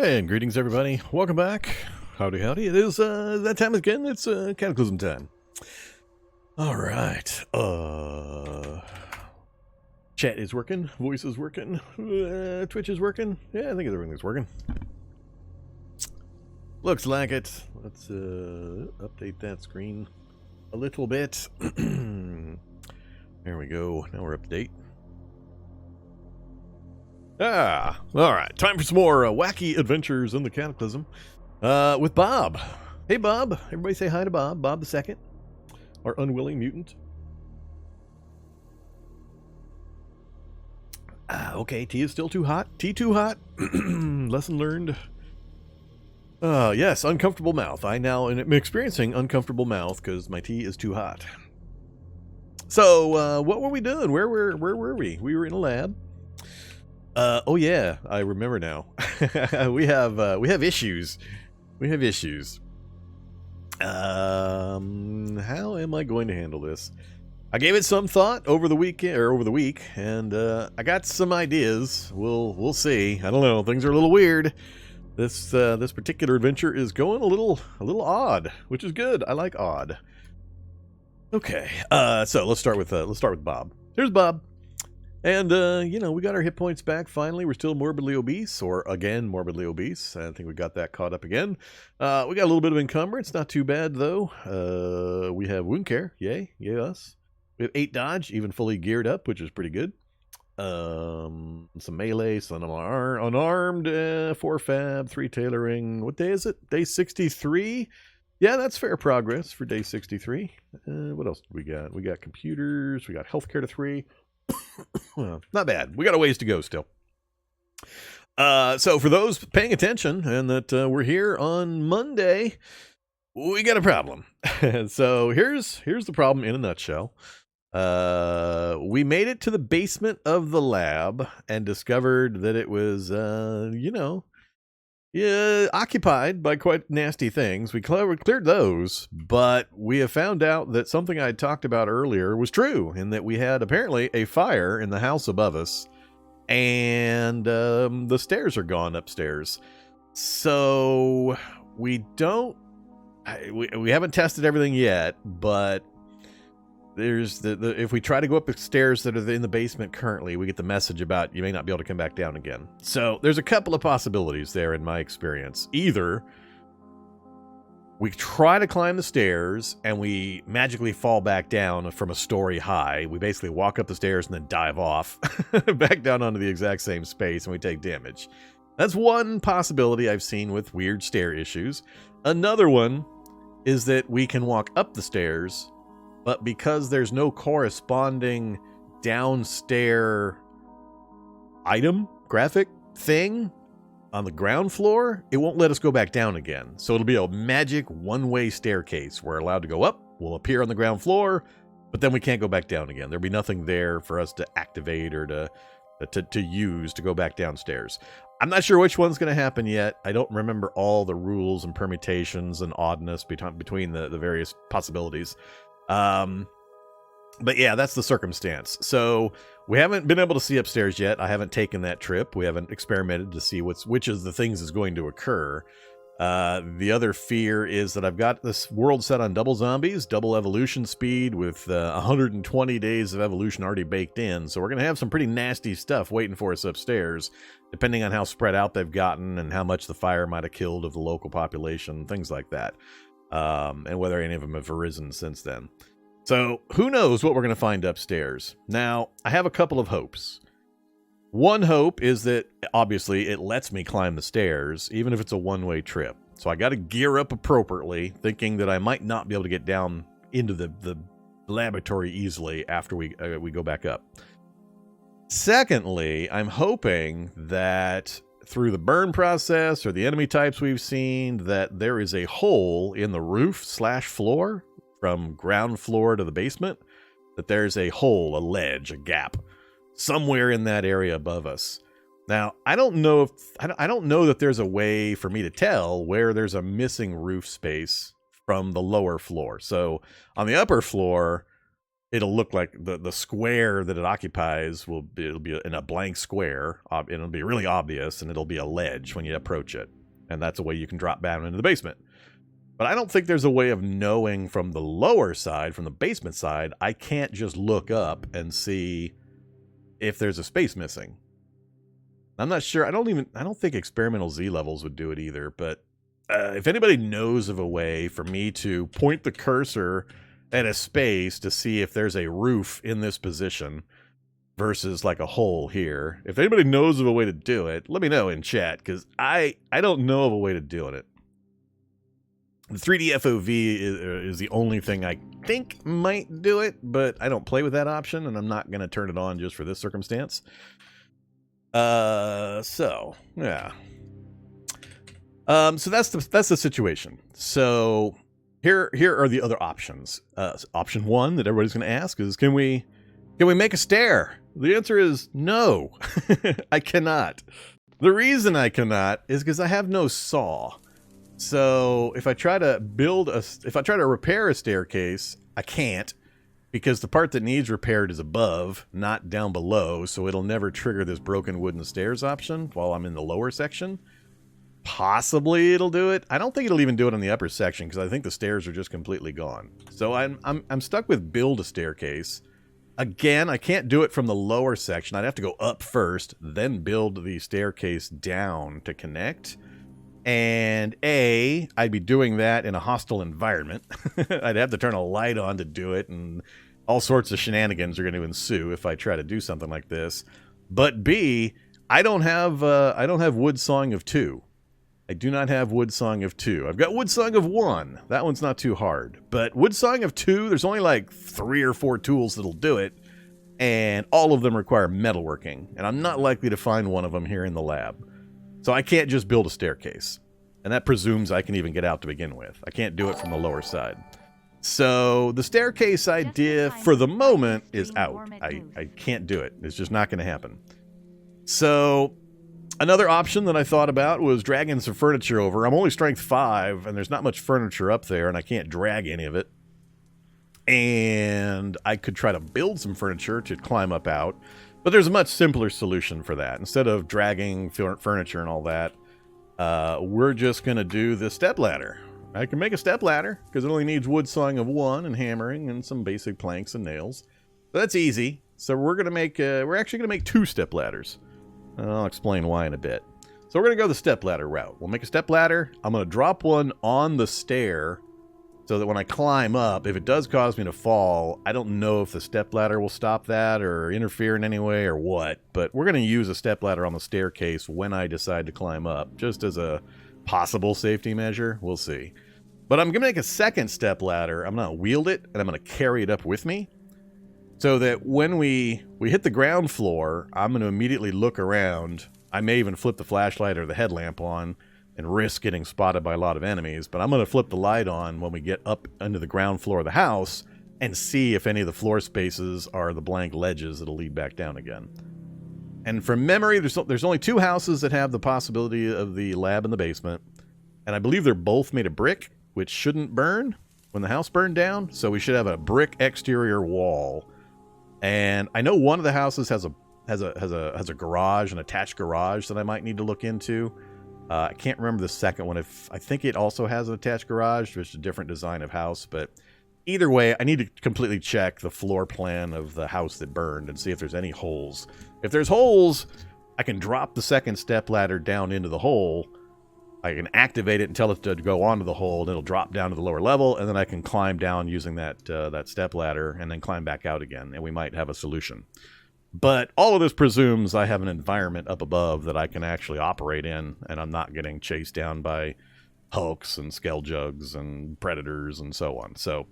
And greetings, everybody. Welcome back. Howdy, howdy. It is that time again. It's Cataclysm time. All right. Chat is working. Voice is working. Twitch is working. Yeah, I think everything's working. Looks like it. Let's update that screen a little bit. There we go. Now we're up to date. All right. Time for some more wacky adventures in the Cataclysm with Bob. Hey, Bob. Everybody say hi to Bob. Bob the second, our unwilling mutant. Okay, tea is still too hot. Tea too hot. Lesson learned. Yes, uncomfortable mouth. I now am experiencing uncomfortable mouth because my tea is too hot. So, what were we doing? Where were we? We were in a lab. Oh yeah, I remember now. we have issues. We have issues. How am I going to handle this? I gave it some thought over the weekend or over the week, and I got some ideas. We'll see. I don't know. Things are a little weird. This particular adventure is going a little odd, which is good. I like odd. Okay. So let's start with Bob. Here's Bob. And, we got our hit points back finally. We're still morbidly obese, or again, morbidly obese. I think we got that caught up again. We got a little bit of encumbrance. Not too bad, though. We have wound care. Yay. Yay us. We have 8 dodge, even fully geared up, which is pretty good. Some melee, some unarmed, 4 fab, 3 tailoring. What day is it? Day 63? Yeah, that's fair progress for day 63. What else do we got? We got computers. We got healthcare to 3. Not bad. We got a ways to go still. So for those paying attention and that we're here on Monday, we got a problem. So here's the problem in a nutshell. We made it to the basement of the lab and discovered that it was, occupied by quite nasty things. We cleared those, but we have found out that something I talked about earlier was true, in that we had apparently a fire in the house above us, and the stairs are gone upstairs. So we haven't tested everything yet, but there's if we try to go up the stairs that are in the basement currently, we get the message about you may not be able to come back down again. So there's a couple of possibilities there in my experience. Either we try to climb the stairs and we magically fall back down from a story high. We basically walk up the stairs and then dive off back down onto the exact same space, and we take damage. That's one possibility I've seen with weird stair issues. Another one is that we can walk up the stairs, but because there's no corresponding downstairs item, graphic thing on the ground floor, it won't let us go back down again. So it'll be a magic one-way staircase. We're allowed to go up, we'll appear on the ground floor, but then we can't go back down again. There'll be nothing there for us to activate or to use to go back downstairs. I'm not sure which one's going to happen yet. I don't remember all the rules and permutations and oddness between the various possibilities. But yeah, that's the circumstance. So we haven't been able to see upstairs yet. I haven't taken that trip. We haven't experimented to see which of the things is going to occur. The other fear is that I've got this world set on double zombies, double evolution speed with 120 days of evolution already baked in. So we're going to have some pretty nasty stuff waiting for us upstairs, depending on how spread out they've gotten and how much the fire might have killed of the local population, things like that. And whether any of them have arisen since then. So who knows what we're going to find upstairs. Now, I have a couple of hopes. One hope is that obviously it lets me climb the stairs, even if it's a one-way trip. So I got to gear up appropriately, thinking that I might not be able to get down into the laboratory easily after we go back up. Secondly, I'm hoping that through the burn process or the enemy types we've seen, that there is a hole in the roof/floor from ground floor to the basement, that there's a hole, a ledge, a gap somewhere in that area above us. Now, I don't know that there's a way for me to tell where there's a missing roof space from the lower floor. So on the upper floor, it'll look like the square that it occupies it'll be in a blank square. It'll be really obvious, and it'll be a ledge when you approach it. And that's a way you can drop down into the basement. But I don't think there's a way of knowing from the lower side, from the basement side. I can't just look up and see if there's a space missing. I'm not sure. I don't think experimental Z levels would do it either. But if anybody knows of a way for me to point the cursor at a space to see if there's a roof in this position versus like a hole here, if anybody knows of a way to do it, let me know in chat, because I don't know of a way to do it. The 3D FOV is the only thing I think might do it, but I don't play with that option, and I'm not going to turn it on just for this circumstance. So yeah. So that's the situation. So here are the other options. Option one that everybody's going to ask is, can we make a stair? The answer is no. I cannot. The reason I cannot is because I have no saw. So if I try to repair a staircase, I can't, because the part that needs repaired is above, not down below, so it'll never trigger this broken wooden stairs option while I'm in the lower section. Possibly it'll do it. I don't think it'll even do it on the upper section, because I think the stairs are just completely gone. So I'm stuck with build a staircase. Again, I can't do it from the lower section. I'd have to go up first, then build the staircase down to connect. And I'd be doing that in a hostile environment. I'd have to turn a light on to do it, and all sorts of shenanigans are going to ensue if I try to do something like this. But B, I don't have Wood Song of 2. I do not have Wood Song of 2. I've got Wood Song of 1. That one's not too hard. But Wood Song of 2, there's only like 3 or 4 tools that'll do it, and all of them require metalworking, and I'm not likely to find one of them here in the lab. So I can't just build a staircase. And that presumes I can even get out to begin with. I can't do it from the lower side. So the staircase idea for the moment is out. I can't do it. It's just not going to happen. So another option that I thought about was dragging some furniture over. I'm only strength 5, and there's not much furniture up there, and I can't drag any of it. And I could try to build some furniture to climb up out. But there's a much simpler solution for that. Instead of dragging furniture and all that, we're just going to do the step ladder. I can make a step ladder because it only needs Wood Song of 1 and hammering and some basic planks and nails. So that's easy. So we're actually going to make 2 step ladders. I'll explain why in a bit. So we're going to go the step ladder route. We'll make a step ladder. I'm going to drop one on the stair so that when I climb up, if it does cause me to fall, I don't know if the stepladder will stop that or interfere in any way or what, but we're going to use a stepladder on the staircase when I decide to climb up, just as a possible safety measure. We'll see. But I'm going to make a second stepladder. I'm going to wield it, and I'm going to carry it up with me, so that when we hit the ground floor, I'm going to immediately look around. I may even flip the flashlight or the headlamp on, and risk getting spotted by a lot of enemies, but I'm going to flip the light on when we get up under the ground floor of the house and see if any of the floor spaces are the blank ledges that'll lead back down again. And from memory, there's only 2 houses that have the possibility of the lab in the basement, and I believe they're both made of brick, which shouldn't burn when the house burned down, so we should have a brick exterior wall. And I know one of the houses has a garage, an attached garage that I might need to look into. I can't remember the second one. I think it also has an attached garage, which is a different design of house. But either way, I need to completely check the floor plan of the house that burned and see if there's any holes. If there's holes, I can drop the second step ladder down into the hole. I can activate it and tell it to go onto the hole, and it'll drop down to the lower level, and then I can climb down using that step ladder and then climb back out again, and we might have a solution. But all of this presumes I have an environment up above that I can actually operate in, and I'm not getting chased down by hulks and skeljugs and predators and so on. So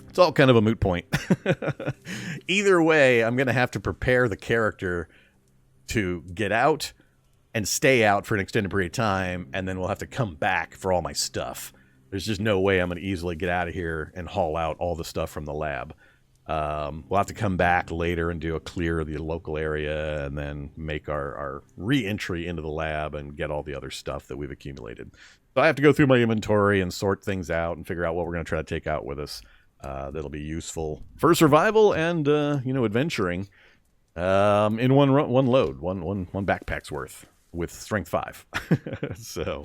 it's all kind of a moot point. Either way, I'm going to have to prepare the character to get out and stay out for an extended period of time, and then we'll have to come back for all my stuff. There's just no way I'm going to easily get out of here and haul out all the stuff from the lab. We'll have to come back later and do a clear of the local area and then make our re-entry into the lab and get all the other stuff that we've accumulated. So I have to go through my inventory and sort things out and figure out what we're going to try to take out with us. That'll be useful for survival and, adventuring. In one load, one backpack's worth with strength 5. So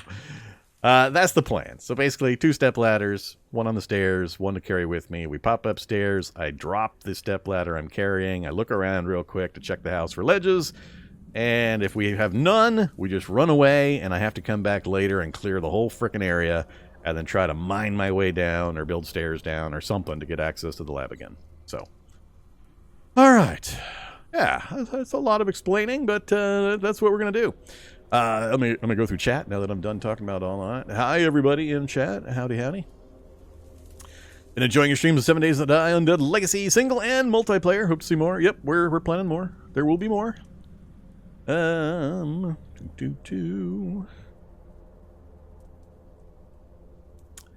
that's the plan. So basically 2 step ladders, one on the stairs, one to carry with me. We pop upstairs. I drop the step ladder I'm carrying. I look around real quick to check the house for ledges. And if we have none, we just run away, and I have to come back later and clear the whole frickin' area and then try to mine my way down or build stairs down or something to get access to the lab again. So, all right. Yeah, that's a lot of explaining, but that's what we're going to do. Let me go through chat now that I'm done talking about all that. Hi, everybody in chat. Howdy, howdy. Been enjoying your streams of 7 Days to Die, Undead Legacy, single and multiplayer. Hope to see more. Yep, we're planning more. There will be more.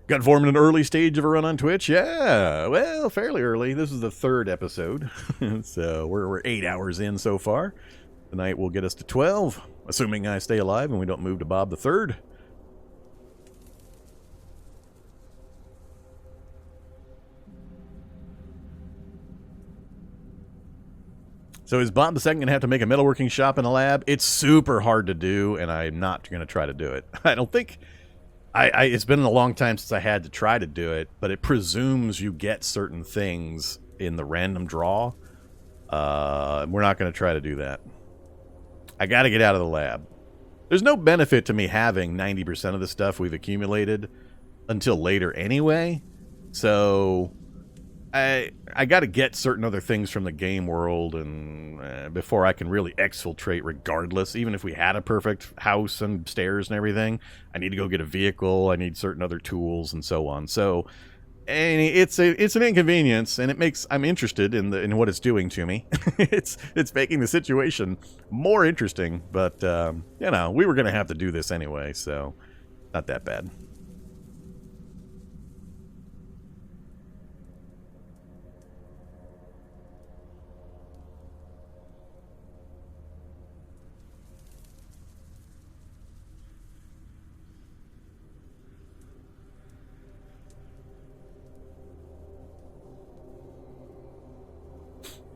Got Vorm in an early stage of a run on Twitch. Yeah, well, fairly early. This is the 3rd episode, so we're 8 hours in so far. Tonight will get us to 12, assuming I stay alive and we don't move to Bob the 3rd. So is Bob the Second going to have to make a metalworking shop in a lab? It's super hard to do, and I'm not going to try to do it. I don't think... it's been a long time since I had to try to do it, but it presumes you get certain things in the random draw. We're not going to try to do that. I got to get out of the lab. There's no benefit to me having 90% of the stuff we've accumulated until later anyway. So I got to get certain other things from the game world and before I can really exfiltrate regardless. Even if we had a perfect house and stairs and everything, I need to go get a vehicle. I need certain other tools and so on. So and it's an inconvenience, and I'm interested in what it's doing to me. it's making the situation more interesting, but we were going to have to do this anyway, so not that bad.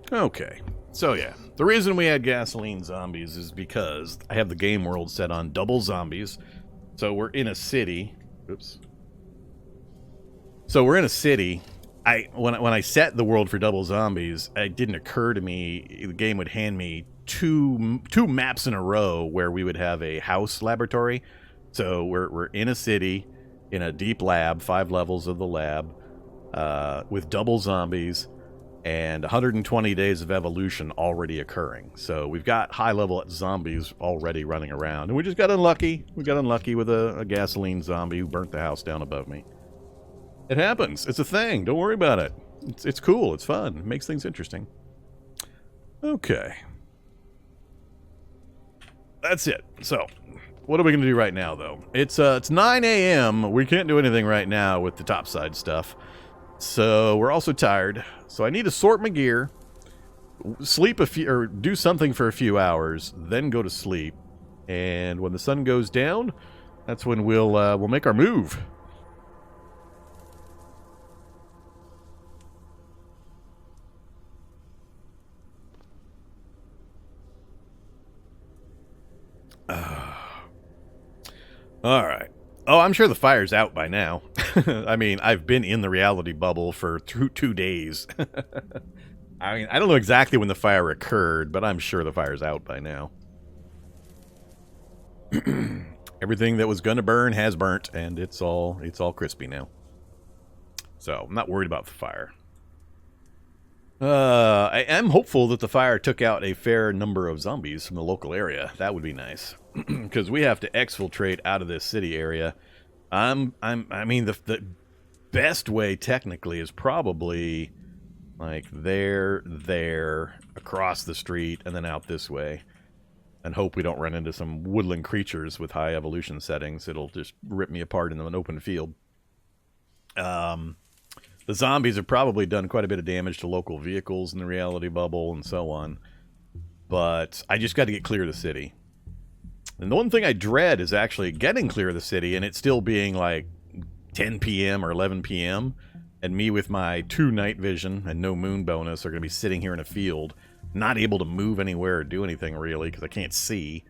Okay, so yeah, the reason we had gasoline zombies is because I have the game world set on double zombies. So we're in a city. Oops. So we're in a city. When I set the world for double zombies, it didn't occur to me the game would hand me two maps in a row where we would have a house laboratory. So we're in a city, in a deep lab, 5 levels of the lab, with double zombies. And 120 days of evolution already occurring. So we've got high-level zombies already running around. And we just got unlucky. We got unlucky with a gasoline zombie who burnt the house down above me. It happens. It's a thing. Don't worry about it. It's cool. It's fun. It makes things interesting. Okay. That's it. So, what are we going to do right now, though? It's 9 a.m. We can't do anything right now with the topside stuff. So we're also tired. So I need to sort my gear, sleep or do something for a few hours, then go to sleep. And when the sun goes down, that's when we'll make our move. All right. Oh, I'm sure the fire's out by now. I mean, I've been in the reality bubble for 2 days. I mean, I don't know exactly when the fire occurred, but I'm sure the fire's out by now. Everything that was gonna burn has burnt, and it's all crispy now. So I'm not worried about the fire. I am hopeful that the fire took out a fair number of zombies from the local area. That would be nice, because we have to exfiltrate out of this city area. I mean, the best way technically is probably like there, across the street, and then out this way, and hope we don't run into some woodland creatures with high evolution settings. It'll just rip me apart in an open field. The zombies have probably done quite a bit of damage to local vehicles in the reality bubble and so on. But I just got to get clear of the city. And the one thing I dread is actually getting clear of the city and it still being like 10 p.m. or 11 p.m. And me with my 2 night vision and no moon bonus are going to be sitting here in a field, not able to move anywhere or do anything really because I can't see.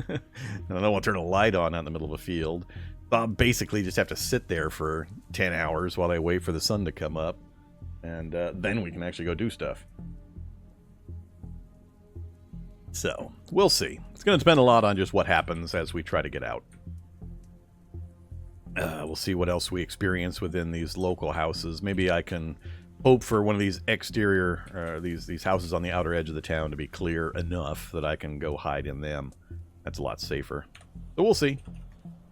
And I don't want to turn a light on out in the middle of a field. So I'll basically just have to sit there for 10 hours while I wait for the sun to come up. And then we can actually go do stuff. So, we'll see. It's going to depend a lot on just what happens as we try to get out. We'll see what else we experience within these local houses. Maybe I can hope for one of these exterior, these houses on the outer edge of the town to be clear enough that I can go hide in them. That's a lot safer. So we'll see.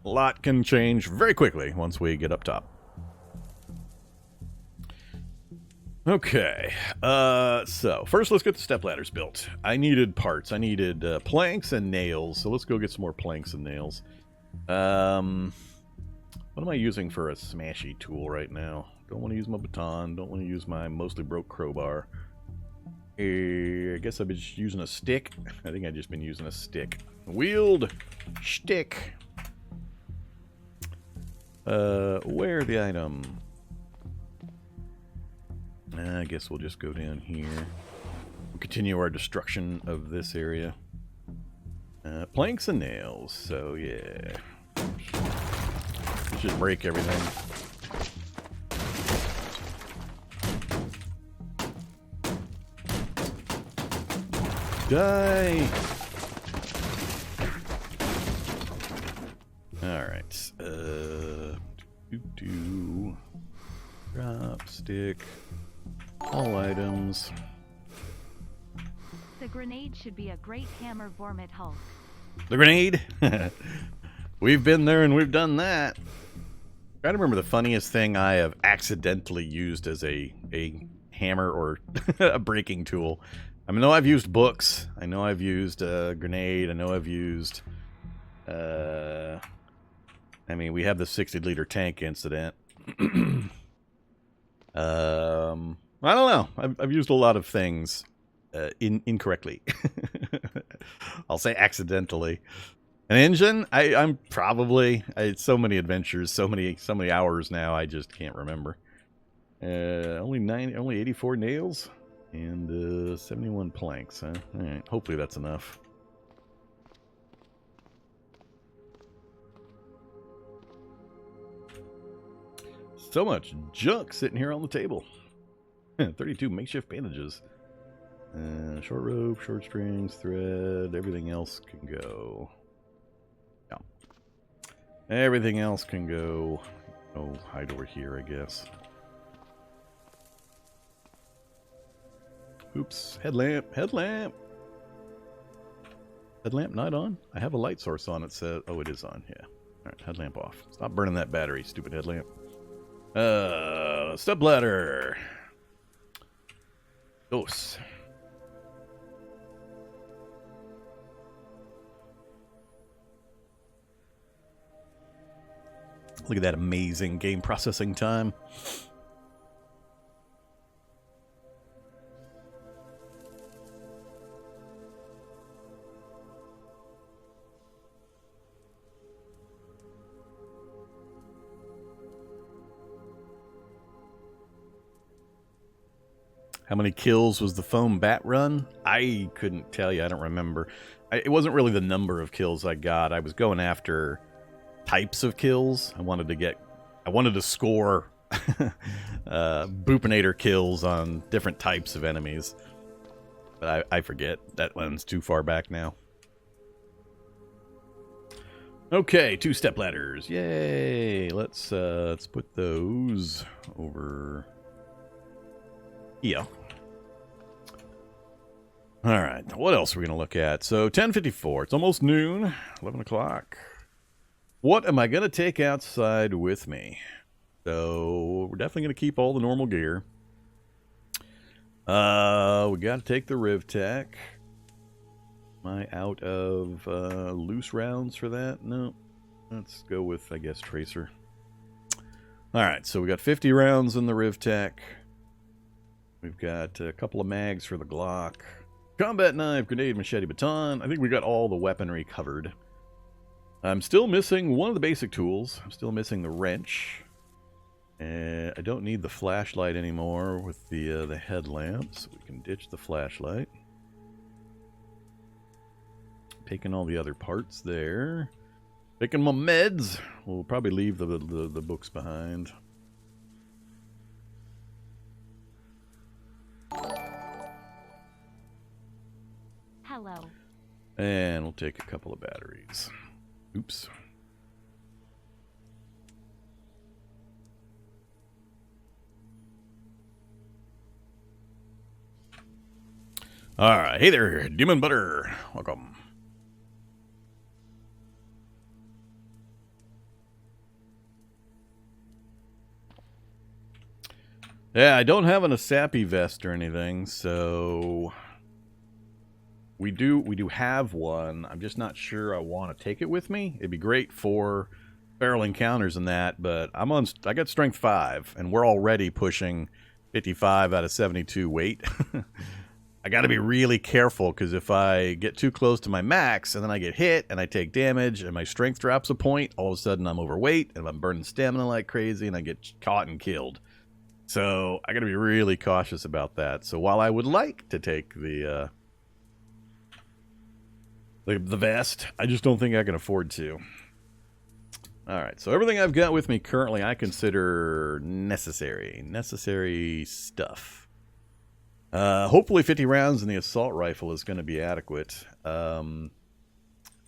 A lot can change very quickly once we get up top. Okay, so first let's get the step ladders built. I needed parts. I needed planks and nails, so let's go get some more planks and nails. What am I using for a smashy tool right now? Don't want to use my baton. Don't want to use my mostly broke crowbar. I guess I've been just using a stick. I think I've just been using a stick. Wheeled stick. Where the item? I guess we'll just go down here. We'll continue our destruction of this area. Planks and nails, so yeah. Let's just break everything. Die! Alright. Drop, stick. All items. The grenade should be a great hammer Vormit Hulk. The grenade? We've been there and we've done that. I remember the funniest thing I have accidentally used as a hammer or a breaking tool. I know I've used books. I know I've used a grenade. I know I've used... I mean, we have the 60-liter tank incident. I don't know. I've used a lot of things incorrectly. I'll say accidentally. An engine? I'm probably... It's so many adventures, so many hours now, I just can't remember. Only 84 nails and 71 planks, huh? All right, hopefully that's enough. So much junk sitting here on the table. 32 makeshift bandages. Short rope, short strings, thread, everything else can go. Yeah. Everything else can go. Oh, hide over here, I guess. Oops, headlamp, headlamp. Headlamp not on? I have a light source on, it says. Oh, it is on, yeah. Alright, headlamp off. Stop burning that battery, stupid headlamp. Step ladder. Dos. Look at that amazing game processing time. How many kills was the foam bat run? I couldn't tell you. I don't remember. It wasn't really the number of kills I got. I was going after types of kills. I wanted to score Boopinator kills on different types of enemies. But I forget. That one's too far back now. Okay, 2 step ladders. Yay! Let's put those over here. All right, what else are we going to look at? So 10:54. It's almost noon. 11 o'clock. What am I going to take outside with me? So we're definitely going to keep all the normal gear. We got to take the RivTech. Am I out of loose rounds for that? No. Let's go with, I guess, Tracer. All right, so we got 50 rounds in the RivTech. We've got a couple of mags for the Glock. Combat knife, grenade, machete, baton. I think we got all the weaponry covered. I'm still missing one of the basic tools. I'm still missing the wrench. I don't need the flashlight anymore with the headlamp, so we can ditch the flashlight. Taking all the other parts there. Taking my meds. We'll probably leave the books behind. Hello. And we'll take a couple of batteries. Oops. All right. Hey there, Demon Butter. Welcome. Yeah, I don't have an Asapi vest or anything, so we do have one. I'm just not sure I want to take it with me. It'd be great for feral encounters and that, but I got strength 5, and we're already pushing 55 out of 72 weight. I got to be really careful, because if I get too close to my max and then I get hit and I take damage and my strength drops a point, all of a sudden I'm overweight and I'm burning stamina like crazy and I get caught and killed. So I got to be really cautious about that. So while I would like to take the vest, I just don't think I can afford to. All right, so everything I've got with me currently I consider necessary stuff. Hopefully 50 rounds in the assault rifle is going to be adequate. We're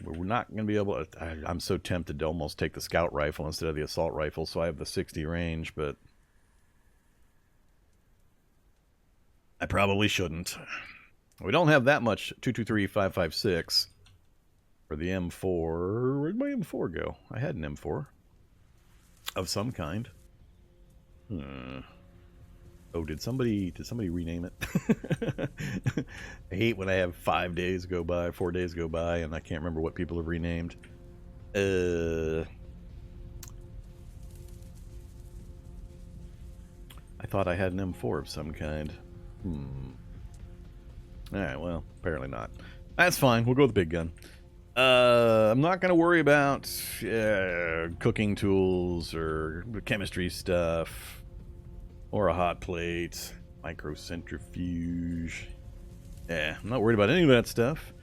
not going to be able to... I'm so tempted to almost take the scout rifle instead of the assault rifle, so I have the 60 range, but I probably shouldn't. We don't have that much 223-556 for the M4. Where'd my M4 go? I had an M4 of some kind. Oh, did somebody rename it? I hate when I have 4 days go by, and I can't remember what people have renamed. I thought I had an M4 of some kind. Alright, well, apparently not. That's fine, we'll go with the big gun. I'm not going to worry about cooking tools or chemistry stuff or a hot plate, microcentrifuge. Yeah, I'm not worried about any of that stuff.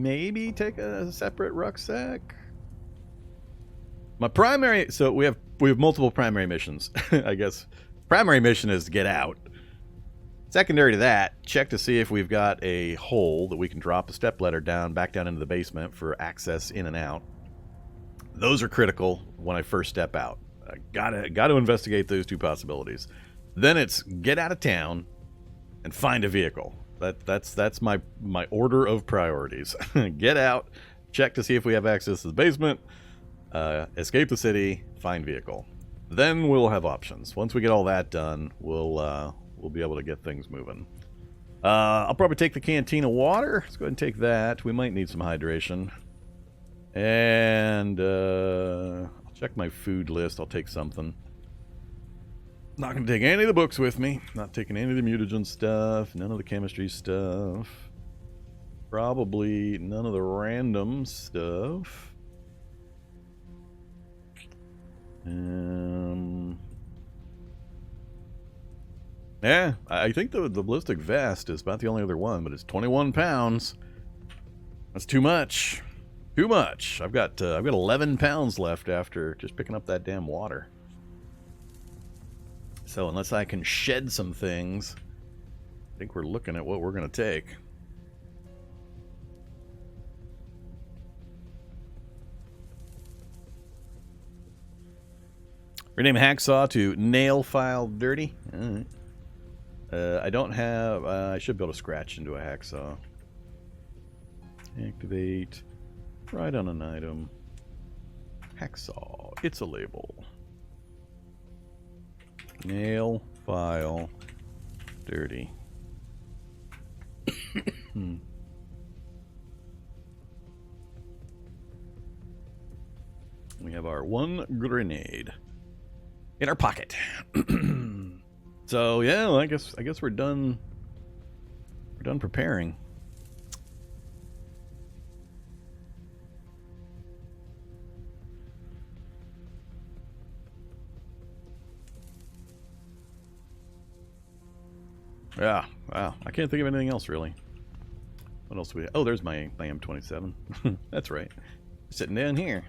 Maybe take a separate rucksack. My primary, so we have multiple primary missions. I guess primary mission is to get out. Secondary to that, check to see if we've got a hole that we can drop a stepladder back down into the basement for access in and out. Those are critical when I first step out. I gotta investigate those two possibilities. Then it's get out of town and find a vehicle. That's my order of priorities. Get out, check to see if we have access to the basement, escape the city, find vehicle. Then we'll have options. Once we get all that done, we'll be able to get things moving. I'll probably take the canteen of water. Let's go ahead and take that. We might need some hydration. And I'll check my food list. I'll take something. Not going to take any of the books with me. Not taking any of the mutagen stuff. None of the chemistry stuff. Probably none of the random stuff. Yeah, I think the ballistic vest is about the only other one, but it's 21 pounds. That's too much. Too much. I've got 11 pounds left after just picking up that damn water. So unless I can shed some things, I think we're looking at what we're going to take. Rename Hacksaw to Nail File Dirty. All right. I don't have... I should be able to scratch into a hacksaw. Activate. Write on an item. Hacksaw. It's a label. Nail file dirty. We have our one grenade in our pocket. So yeah, well, I guess we're done. We're done preparing. Yeah, wow. I can't think of anything else, really. What else do we... Oh, there's my M27. That's right. Sitting down here.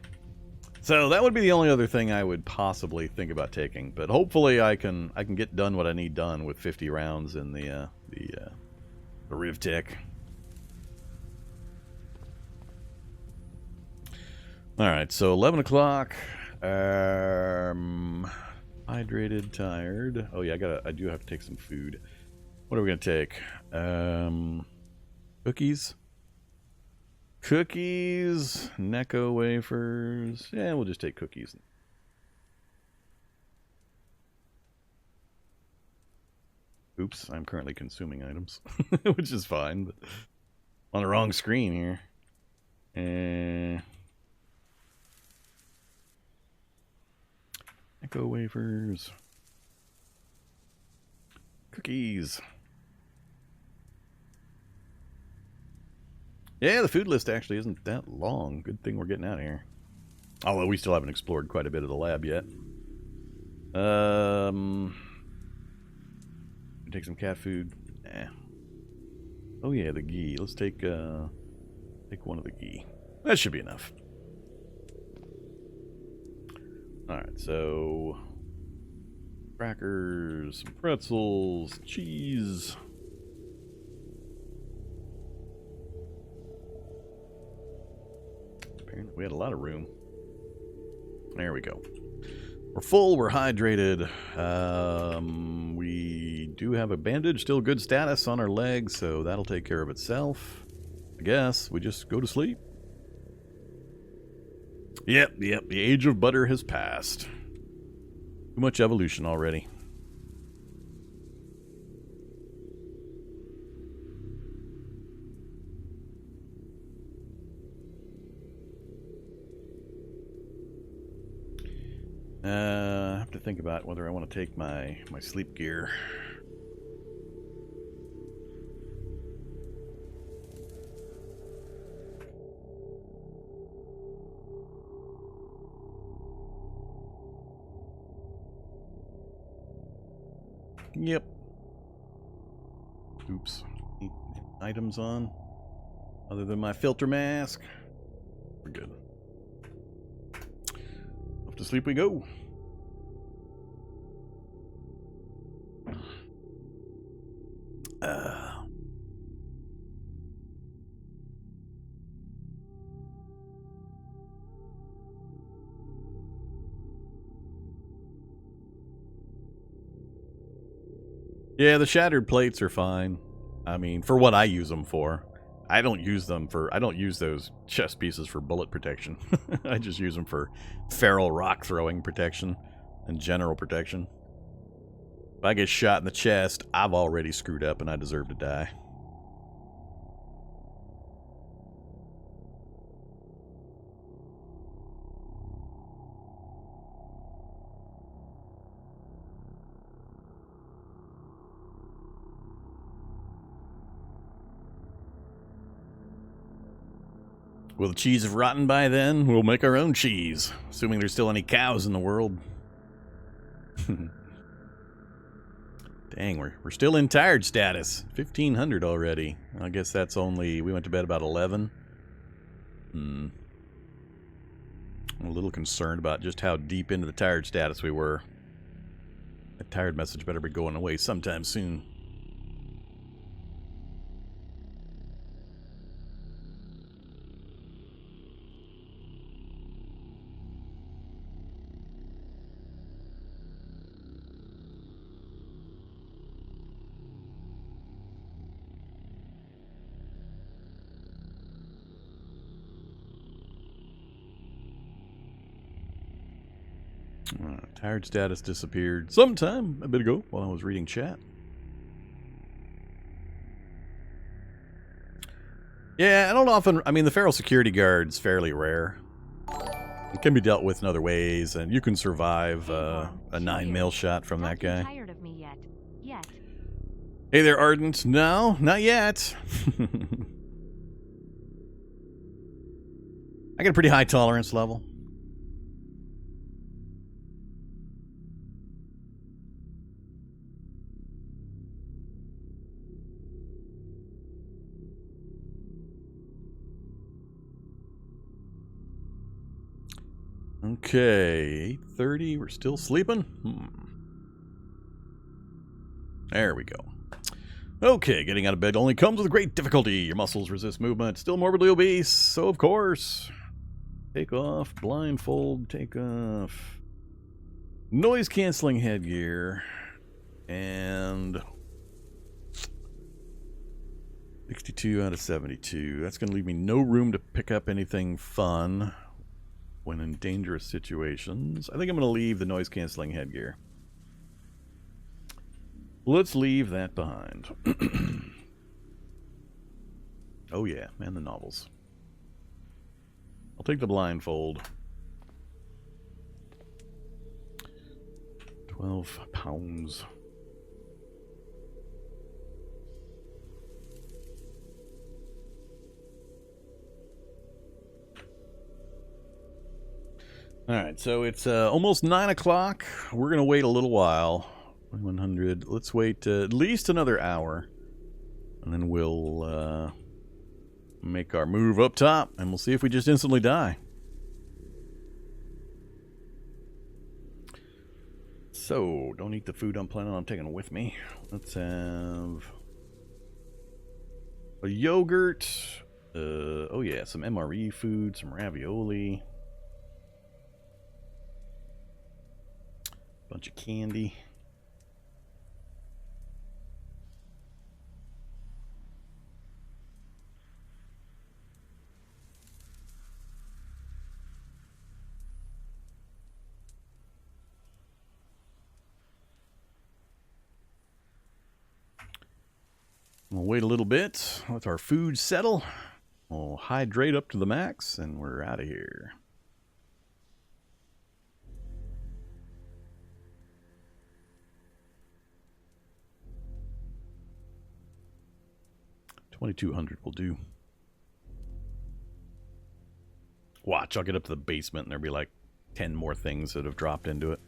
So that would be the only other thing I would possibly think about taking. But hopefully I can get done what I need done with 50 rounds in the Rivtech. Alright, so 11 o'clock. Hydrated, tired. Oh yeah, I do have to take some food. What are we gonna take? Cookies? Cookies, Necco wafers. Yeah, we'll just take cookies. Oops, I'm currently consuming items, which is fine, but on the wrong screen here. Necco wafers. Cookies. Yeah, the food list actually isn't that long. Good thing we're getting out of here. Although we still haven't explored quite a bit of the lab yet. Take some cat food. Oh yeah, the ghee. Let's take one of the ghee. That should be enough. Alright, so crackers, some pretzels, cheese. Apparently we had a lot of room. There we go. We're full, we're hydrated. We do have a bandage, still good status on our legs, so that'll take care of itself. I guess we just go to sleep. Yep, the age of butter has passed. Too much evolution already. I have to think about whether I want to take my sleep gear. Yep. Oops. Any items on? Other than my filter mask? We're good. Off to sleep we go. Yeah, the shattered plates are fine. I mean, for what I use them for. I don't use those chest pieces for bullet protection. I just use them for feral rock throwing protection and general protection. If I get shot in the chest, I've already screwed up and I deserve to die. Will the cheese have rotten by then? We'll make our own cheese, assuming there's still any cows in the world. Dang, we're still in tired status. 1500 already. I guess that's only... We went to bed about 11. I'm a little concerned about just how deep into the tired status we were. That tired message better be going away sometime soon. Tired status disappeared sometime a bit ago while I was reading chat. Yeah, I don't often... I mean, the feral security guard's fairly rare. It can be dealt with in other ways, and you can survive a 9mm shot from that guy. Tired of me yet? Hey there, Ardent. No, not yet. I got a pretty high tolerance level. Okay, 8:30. We're still sleeping? There we go. Okay, getting out of bed only comes with great difficulty. Your muscles resist movement. Still morbidly obese, so of course. Take off, blindfold, take off. Noise-canceling headgear. And 62 out of 72. That's going to leave me no room to pick up anything fun when in dangerous situations. I think I'm going to leave the noise-canceling headgear. Let's leave that behind. Oh yeah, and the novels. I'll take the blindfold. 12 pounds. Alright, so it's almost 9 o'clock. We're going to wait a little while. 100. Let's wait at least another hour. And then we'll make our move up top. And we'll see if we just instantly die. So, don't eat the food I'm planning on taking with me. Let's have a yogurt. Oh yeah, some MRE food, some ravioli. Bunch of candy. We'll wait a little bit, let our food settle. We'll hydrate up to the max, and we're out of here. $2,200 will do. Watch, I'll get up to the basement, and there'll be like 10 more things that have dropped into it.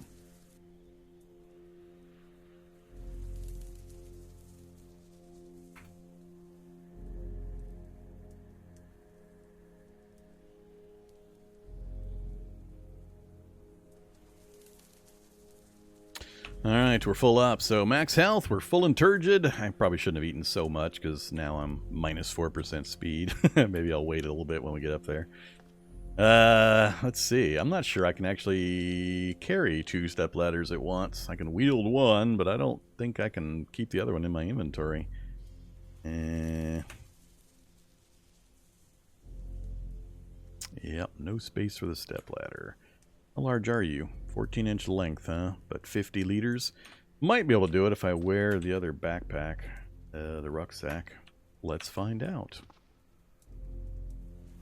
Alright, we're full up. So max health, we're full and turgid. I probably shouldn't have eaten so much because now I'm minus 4% speed. Maybe I'll wait a little bit when we get up there. Let's see. I'm not sure I can actually carry 2 step ladders at once. I can wield one, but I don't think I can keep the other one in my inventory. Yep, no space for the step ladder. How large are you? 14-inch length, huh? But 50 liters? Might be able to do it if I wear the other backpack, the rucksack. Let's find out.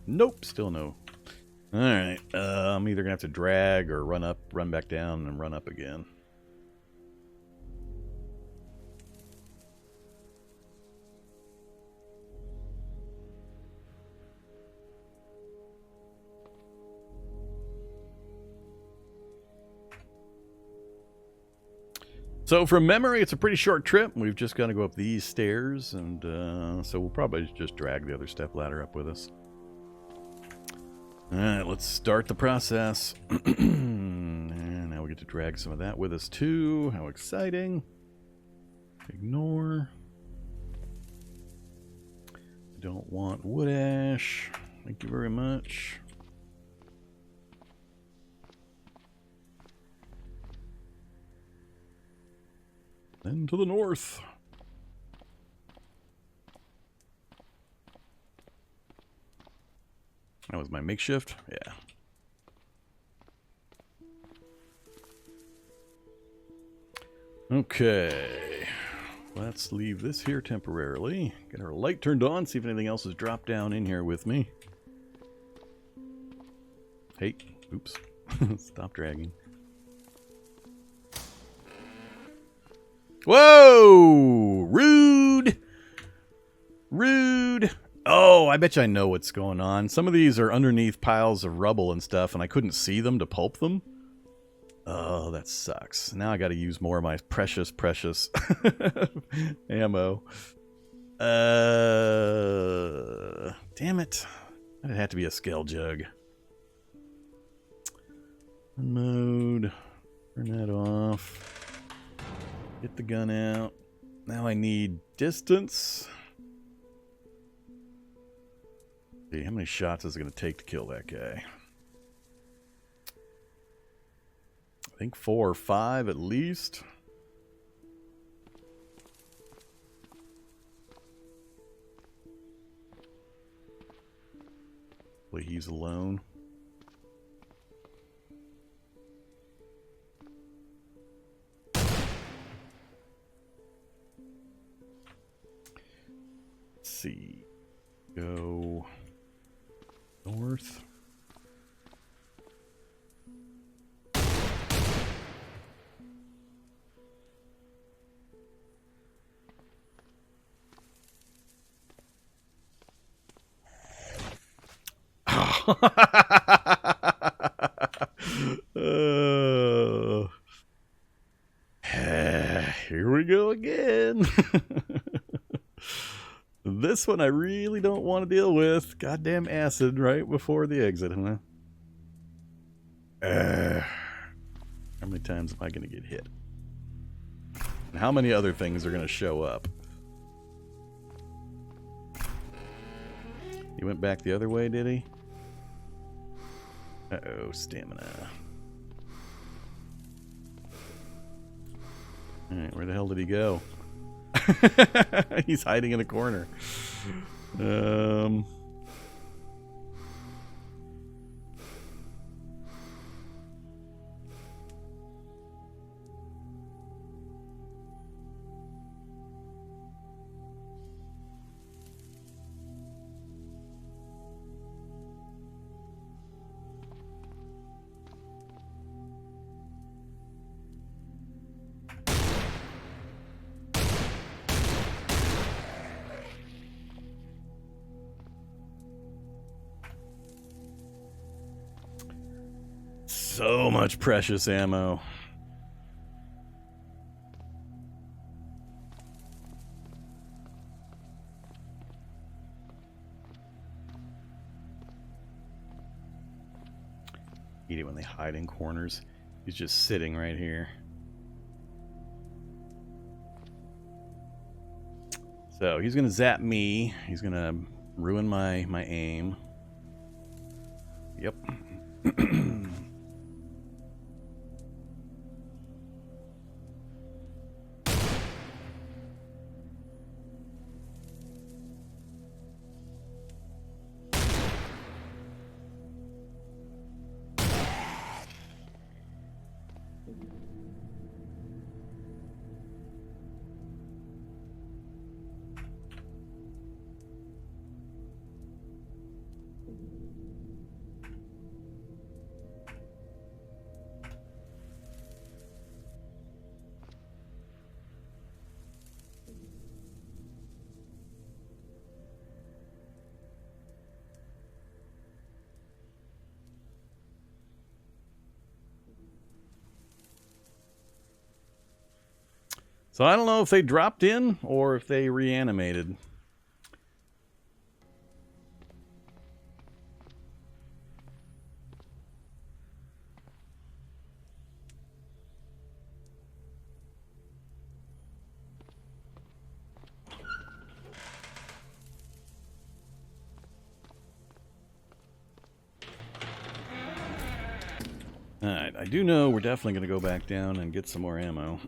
Nope, still no. Alright, I'm either going to have to drag or run up, run back down, and run up again. So from memory, it's a pretty short trip. We've just got to go up these stairs, and so we'll probably just drag the other step ladder up with us. Alright, let's start the process. And now we get to drag some of that with us too. How exciting. Ignore. I don't want wood ash. Thank you very much. Then to the north. That was my makeshift? Yeah. Okay. Let's leave this here temporarily. Get our light turned on, see if anything else has dropped down in here with me. Hey, oops. Stop dragging. Whoa! Rude! Rude! Oh, I bet you I know what's going on. Some of these are underneath piles of rubble and stuff, and I couldn't see them to pulp them. Oh, that sucks. Now I gotta use more of my precious ammo. Damn it. That'd have to be a scale jug. Mode. Turn that off. Get the gun out. Now I need distance. See, how many shots is it going to take to kill that guy? I think 4 or 5 at least. Hopefully he's alone. Let's see. Go north. Here we go again. This one I really don't want to deal with. Goddamn acid right before the exit, huh? How many times am I going to get hit? And how many other things are going to show up? He went back the other way, did he? Uh-oh, stamina. Alright, where the hell did he go? He's hiding in a corner. So much precious ammo. Hate it when they hide in corners. He's just sitting right here. So he's gonna zap me. He's gonna ruin my aim. Yep. So I don't know if they dropped in or if they reanimated. Alright, I do know we're definitely going to go back down and get some more ammo.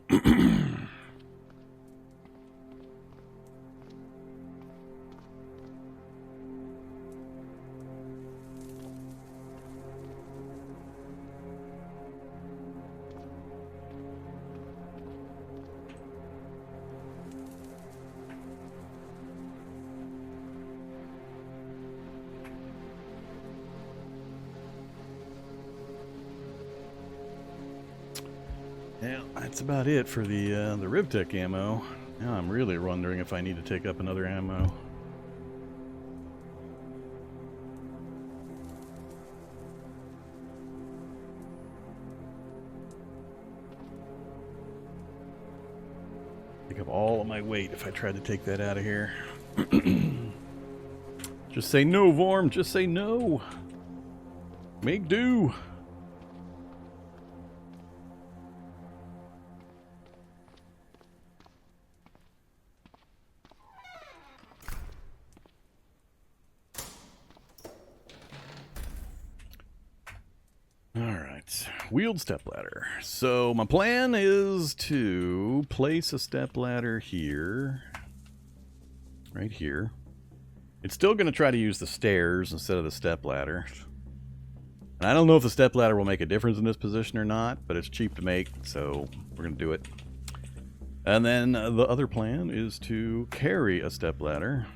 Yeah, that's about it for the Rivtech ammo. Now I'm really wondering if I need to take up another ammo. Take up all of my weight if I tried to take that out of here. Just say no, Vorm. Just say no. Make do. wheeled stepladder. So my plan is to place a stepladder here, right here. It's still going to try to use the stairs instead of the stepladder. And I don't know if the stepladder will make a difference in this position or not, but it's cheap to make, so we're going to do it. And then the other plan is to carry a stepladder.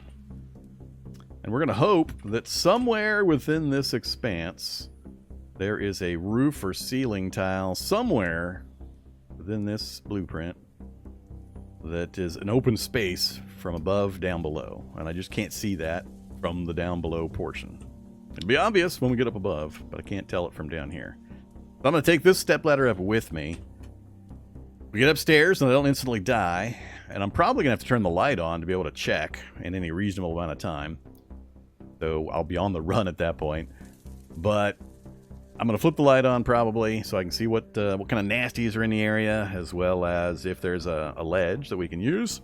And we're going to hope that somewhere within this expanse, there is a roof or ceiling tile somewhere within this blueprint that is an open space from above down below. And I just can't see that from the down below portion. It'll be obvious when we get up above, but I can't tell it from down here. So I'm going to take this stepladder up with me. We get upstairs and I don't instantly die. And I'm probably going to have to turn the light on to be able to check in any reasonable amount of time. So I'll be on the run at that point. But I'm going to flip the light on probably so I can see what kind of nasties are in the area, as well as if there's a ledge that we can use.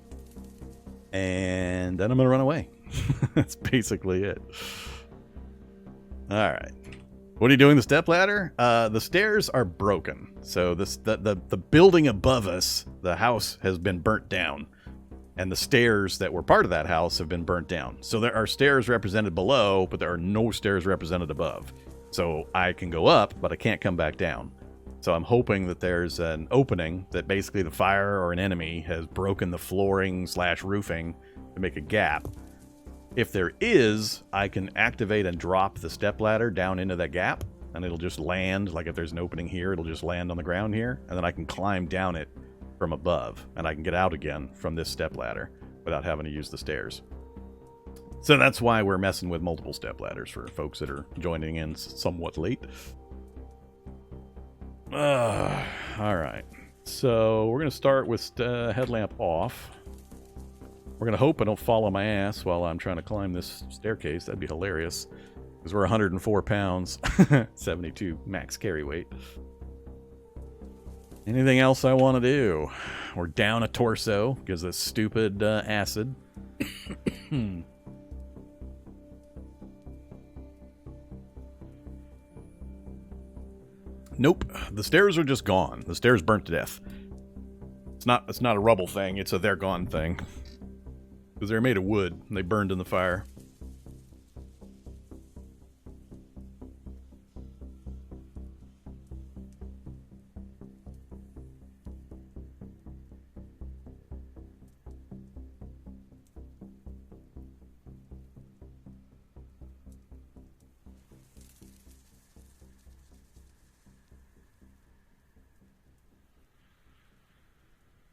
And then I'm going to run away. That's basically it. All right. What are you doing? The stepladder? The stairs are broken. So the building above us, the house, has been burnt down. And the stairs that were part of that house have been burnt down. So there are stairs represented below, but there are no stairs represented above. So I can go up, but I can't come back down. So I'm hoping that there's an opening that basically the fire or an enemy has broken the flooring / roofing to make a gap. If there is, I can activate and drop the stepladder down into that gap, and it'll just land. Like if there's an opening here, it'll just land on the ground here, and then I can climb down it from above, and I can get out again from this stepladder without having to use the stairs. So that's why we're messing with multiple stepladders for folks that are joining in somewhat late. All right. So we're going to start with headlamp off. We're going to hope I don't fall on my ass while I'm trying to climb this staircase. That'd be hilarious. Because we're 104 pounds. 72 max carry weight. Anything else I want to do? We're down a torso because of stupid acid. Nope. The stairs are just gone. The stairs burnt to death. It's not a rubble thing. It's a they're gone thing. Because they're made of wood, and they burned in the fire.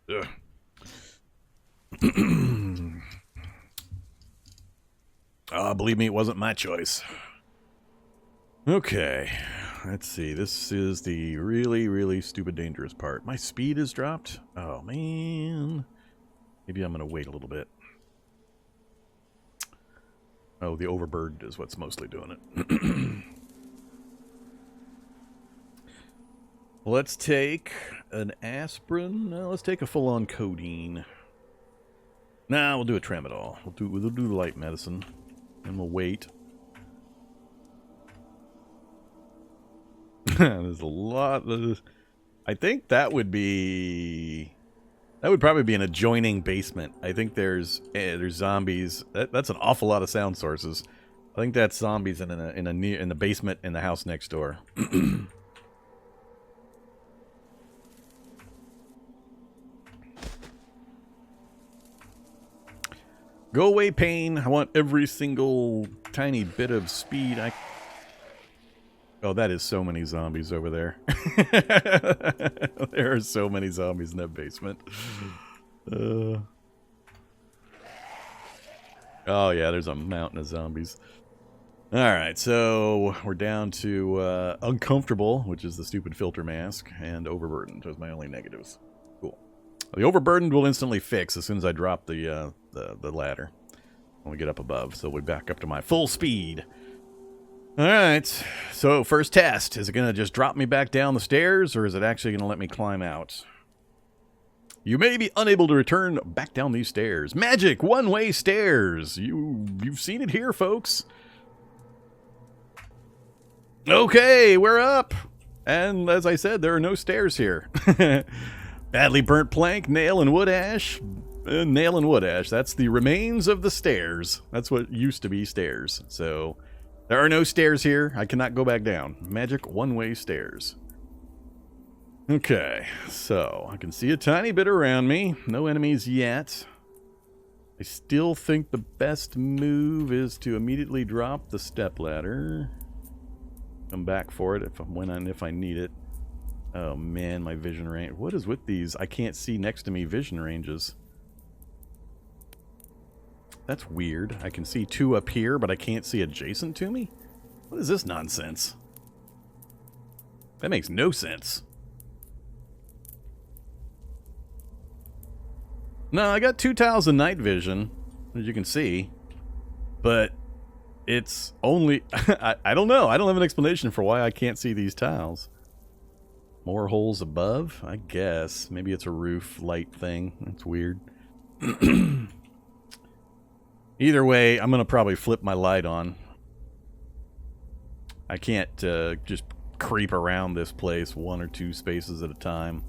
Ugh. Believe me, it wasn't my choice. Okay, let's see. This is the really, really stupid, dangerous part. My speed is dropped. Oh, man. Maybe I'm going to wait a little bit. Oh, the overburden is what's mostly doing it. Let's take an aspirin. No, let's take a full-on codeine. Nah, we'll do a tramadol. We'll do light medicine. And we'll wait. There's a lot. I think that would probably be an adjoining basement. I think there's zombies. That's an awful lot of sound sources. I think that's zombies in the basement in the house next door. Go away, pain. I want every single tiny bit of speed. Oh, that is so many zombies over there. There are so many zombies in that basement. Oh, yeah, there's a mountain of zombies. Alright, so we're down to uncomfortable, which is the stupid filter mask, and overburdened. Those are my only negatives. Cool. The overburdened will instantly fix as soon as I drop the ladder when we get up above, so we'll be back up to my full speed. Alright, so first test. Is it going to just drop me back down the stairs, or is it actually going to let me climb out? You may be unable to return back down these stairs. Magic one-way stairs. You've seen it here, folks. Okay, we're up. And as I said, there are no stairs here. Badly burnt plank, nail and wood ash. Nail and wood ash. That's the remains of the stairs. That's what used to be stairs. So there are no stairs here. I cannot go back down. Magic one-way stairs. Okay, so I can see a tiny bit around me. No enemies yet. I still think the best move is to immediately drop the stepladder. Come back for it if I need it. Oh man, my vision range. What is with these? I can't see next to me vision ranges. That's weird. I can see 2 up here, but I can't see adjacent to me? What is this nonsense? That makes no sense. No, I got 2 tiles of night vision, as you can see. But it's only... I don't know. I don't have an explanation for why I can't see these tiles. More holes above? I guess. Maybe it's a roof light thing. That's weird. Either way, I'm going to probably flip my light on. I can't just creep around this place 1 or 2 spaces at a time.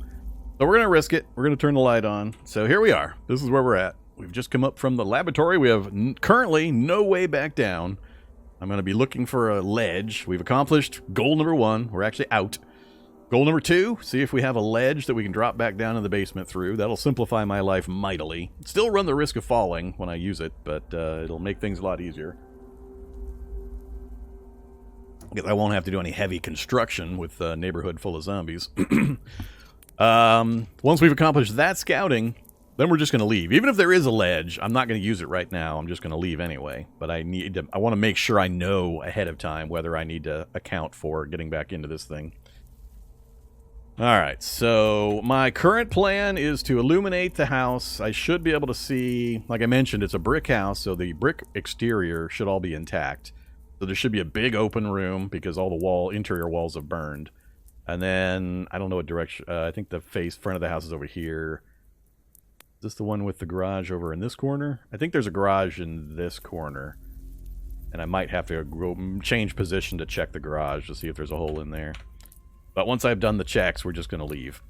So we're going to risk it. We're going to turn the light on. So here we are. This is where we're at. We've just come up from the laboratory. We have currently no way back down. I'm going to be looking for a ledge. We've accomplished goal number 1. We're actually out. Goal number 2, see if we have a ledge that we can drop back down in the basement through. That'll simplify my life mightily. Still run the risk of falling when I use it, but it'll make things a lot easier. Because I won't have to do any heavy construction with a neighborhood full of zombies. Once we've accomplished that scouting, then we're just going to leave. Even if there is a ledge, I'm not going to use it right now. I'm just going to leave anyway. But I want to make sure I know ahead of time whether I need to account for getting back into this thing. Alright, so my current plan is to illuminate the house. I should be able to see, like I mentioned, it's a brick house, so the brick exterior should all be intact. So there should be a big open room because all the interior walls have burned. And then, I don't know what direction, I think the front of the house is over here. Is this the one with the garage over in this corner? I think there's a garage in this corner. And I might have to change position to check the garage to see if there's a hole in there. But once I've done the checks, we're just going to leave.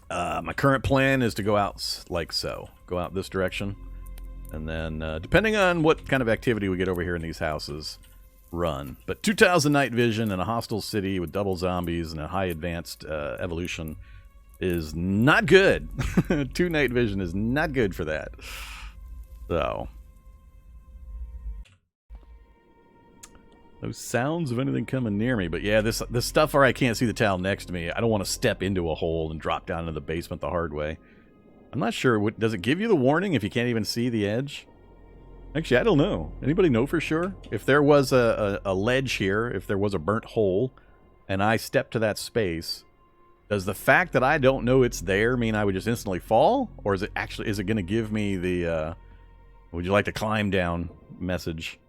My current plan is to go out like so. Go out this direction. And then, depending on what kind of activity we get over here in these houses, run. But 2 tiles of night vision in a hostile city with double zombies and a high advanced evolution is not good. 2 night vision is not good for that. So... no sounds of anything coming near me. But yeah, this stuff where I can't see the tile next to me, I don't want to step into a hole and drop down into the basement the hard way. I'm not sure. Does it give you the warning if you can't even see the edge? Actually, I don't know. Anybody know for sure? If there was a ledge here, if there was a burnt hole, and I stepped to that space, does the fact that I don't know it's there mean I would just instantly fall? Or is it going to give me the, would you like to climb down message?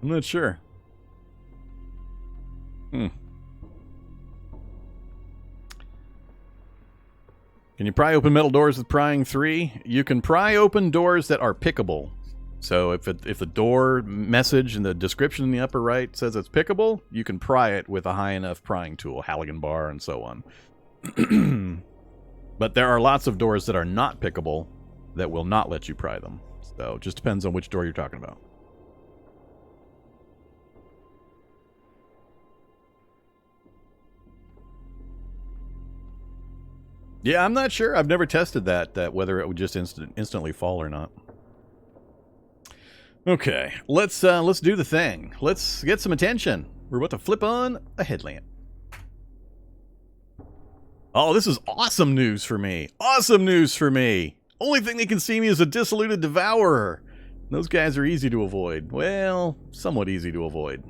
I'm not sure. Can you pry open metal doors with prying 3? You can pry open doors that are pickable. So if the door message in the description in the upper right says it's pickable, you can pry it with a high enough prying tool, Halligan bar, and so on. But there are lots of doors that are not pickable that will not let you pry them. So it just depends on which door you're talking about. Yeah, I'm not sure. I've never tested that whether it would just instantly fall or not. Okay, let's do the thing. Let's get some attention. We're about to flip on a headlamp. Oh, this is awesome news for me. Awesome news for me. Only thing they can see me is a dissolute devourer. Those guys are easy to avoid. Well, somewhat easy to avoid.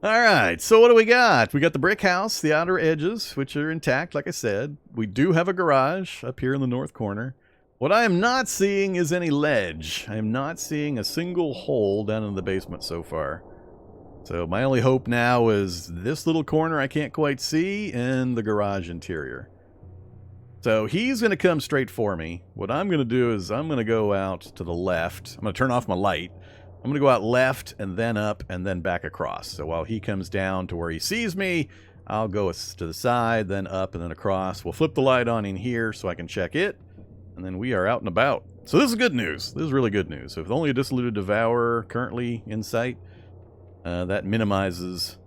Alright, so what do we got? We got the brick house, the outer edges, which are intact, like I said. We do have a garage up here in the north corner. What I am not seeing is any ledge. I am not seeing a single hole down in the basement so far. So my only hope now is this little corner I can't quite see and the garage interior. So he's going to come straight for me. What I'm going to do is I'm going to go out to the left. I'm going to turn off my light. I'm going to go out left and then up and then back across. So while he comes down to where he sees me, I'll go to the side, then up and then across. We'll flip the light on in here so I can check it. And then we are out and about. So this is good news. This is really good news. So with only a dissolute devourer currently in sight, that minimizes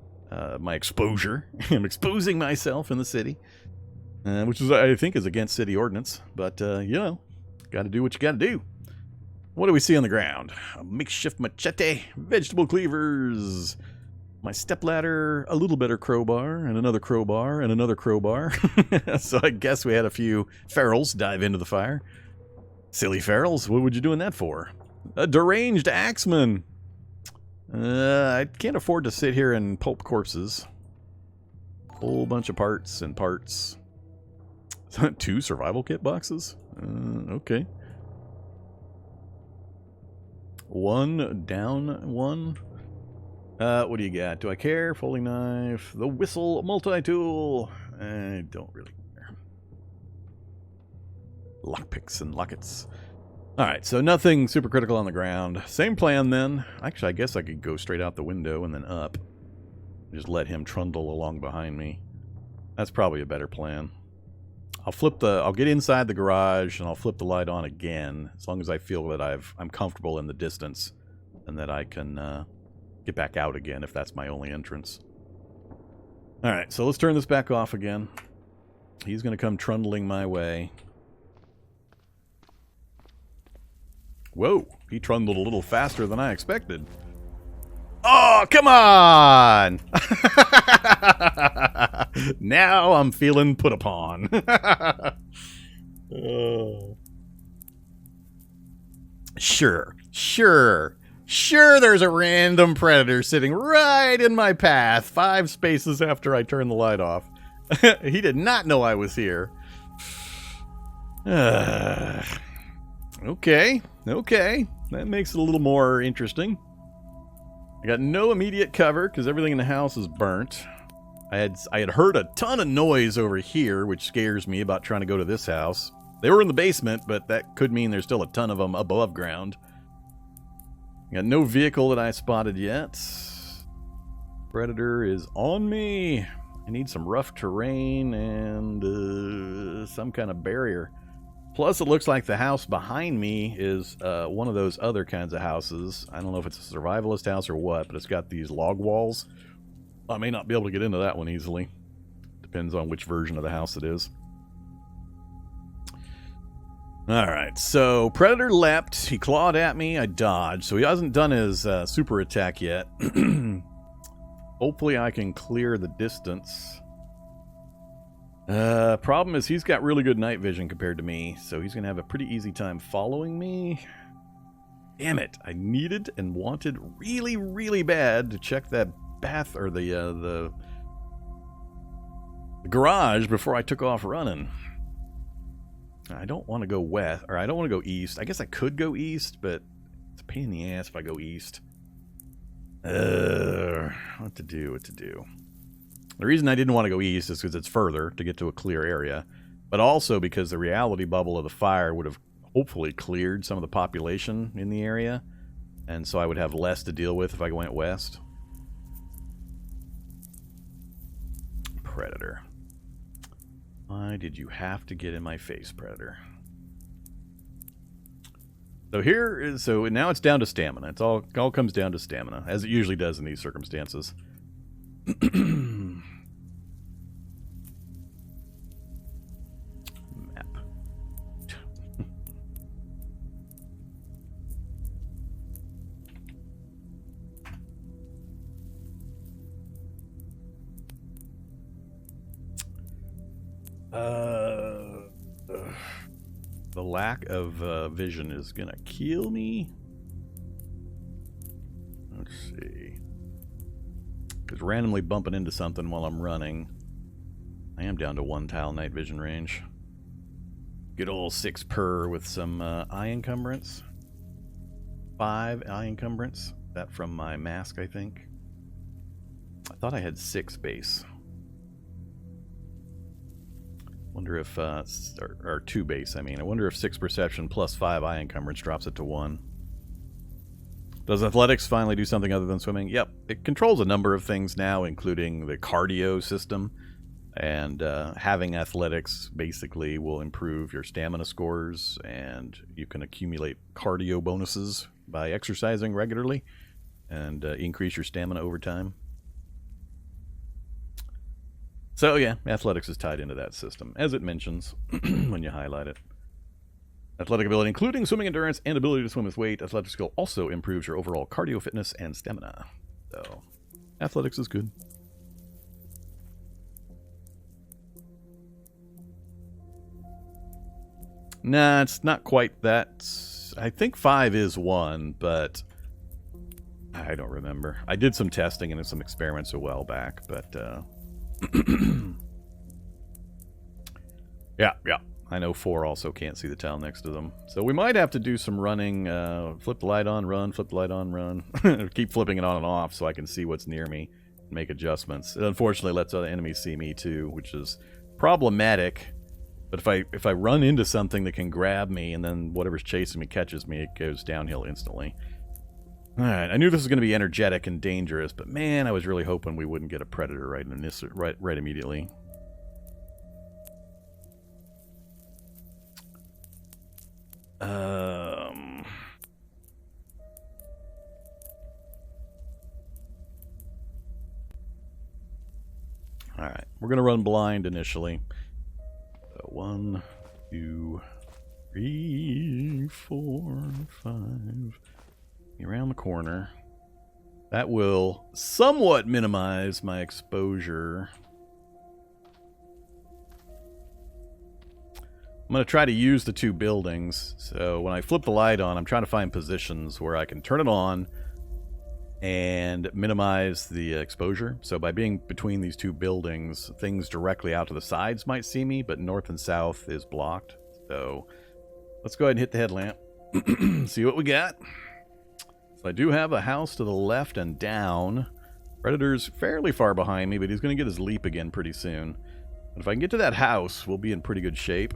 my exposure. I'm exposing myself in the city, which is, I think, is against city ordinance. But, you know, got to do what you got to do. What do we see on the ground? A makeshift machete, vegetable cleavers, my stepladder, a little better crowbar, and another crowbar, and another crowbar. So I guess we had a few ferals dive into the fire. Silly ferals, what would you doing that for? A deranged axeman. I can't afford to sit here and pulp corpses. Whole bunch of parts and parts. 2 survival kit boxes? Okay. 1 down 1. What do you got? Do I care? Folding knife. The whistle multi-tool. I don't really care. Lockpicks and lockets. Alright, so nothing super critical on the ground. Same plan then. Actually, I guess I could go straight out the window and then up. Just let him trundle along behind me. That's probably a better plan. I'll get inside the garage and I'll flip the light on again, as long as I feel that I'm comfortable in the distance and that I can get back out again if that's my only entrance. Alright, so let's turn this back off again. He's going to come trundling my way. Whoa, he trundled a little faster than I expected. Oh, come on! Now I'm feeling put upon. Oh. Sure, there's a random predator sitting right in my path 5 spaces after I turn the light off. He did not know I was here. Okay. That makes it a little more interesting. I got no immediate cover because everything in the house is burnt. I had heard a ton of noise over here, which scares me about trying to go to this house. They were in the basement, but that could mean there's still a ton of them above ground. Got no vehicle that I spotted yet. Predator is on me. I need some rough terrain and some kind of barrier. Plus, it looks like the house behind me is one of those other kinds of houses. I don't know if it's a survivalist house or what, but it's got these log walls. I may not be able to get into that one easily. Depends on which version of the house it is. Alright, so Predator leapt. He clawed at me. I dodged. So he hasn't done his super attack yet. Hopefully I can clear the distance. Problem is he's got really good night vision compared to me, so he's going to have a pretty easy time following me. Damn it. I needed and wanted really, really bad to check that bath or the garage before I took off running. I don't want to go west, or I don't want to go east. I guess I could go east, but it's a pain in the ass if I go east. What to do. The reason I didn't want to go east is because it's further to get to a clear area, but also because the reality bubble of the fire would have hopefully cleared some of the population in the area, and so I would have less to deal with if I went west. Predator. Why did you have to get in my face, Predator? So now it's down to stamina. It all comes down to stamina, as it usually does in these circumstances. Map. The lack of vision is gonna kill me. Let's see. Because randomly bumping into something while I'm running. I am down to 1 tile night vision range. Good old 6 per with some eye encumbrance. 5 eye encumbrance. That from my mask, I think. I thought I had 6 base. Wonder if, or 2 base, I mean. I wonder if 6 perception plus 5 eye encumbrance drops it to 1. Does athletics finally do something other than swimming? Yep. It controls a number of things now, including the cardio system. And having athletics basically will improve your stamina scores, and you can accumulate cardio bonuses by exercising regularly and increase your stamina over time. So yeah, athletics is tied into that system, as it mentions when you highlight it. Athletic ability, including swimming endurance and ability to swim with weight. Athletic skill also improves your overall cardio fitness and stamina. So, athletics is good. Nah, it's not quite that. I think 5 is 1, but I don't remember. I did some testing and some experiments a while back, but yeah. I know 4 also can't see the tile next to them. So we might have to do some running, flip the light on, run, flip the light on, run. Keep flipping it on and off so I can see what's near me and make adjustments. It unfortunately lets other enemies see me too, which is problematic. But if I run into something that can grab me and then whatever's chasing me catches me, it goes downhill instantly. Alright, I knew this was going to be energetic and dangerous, but man, I was really hoping we wouldn't get a predator right immediately. Alright, we're going to run blind initially. 1, 2, 3, 4, 5. Around the corner. That will somewhat minimize my exposure. I'm going to try to use the 2 buildings. So when I flip the light on, I'm trying to find positions where I can turn it on and minimize the exposure. So by being between these 2 buildings, things directly out to the sides might see me, but north and south is blocked. So let's go ahead and hit the headlamp. See what we got. So I do have a house to the left and down. Predator's fairly far behind me, but he's going to get his leap again pretty soon. But if I can get to that house, we'll be in pretty good shape.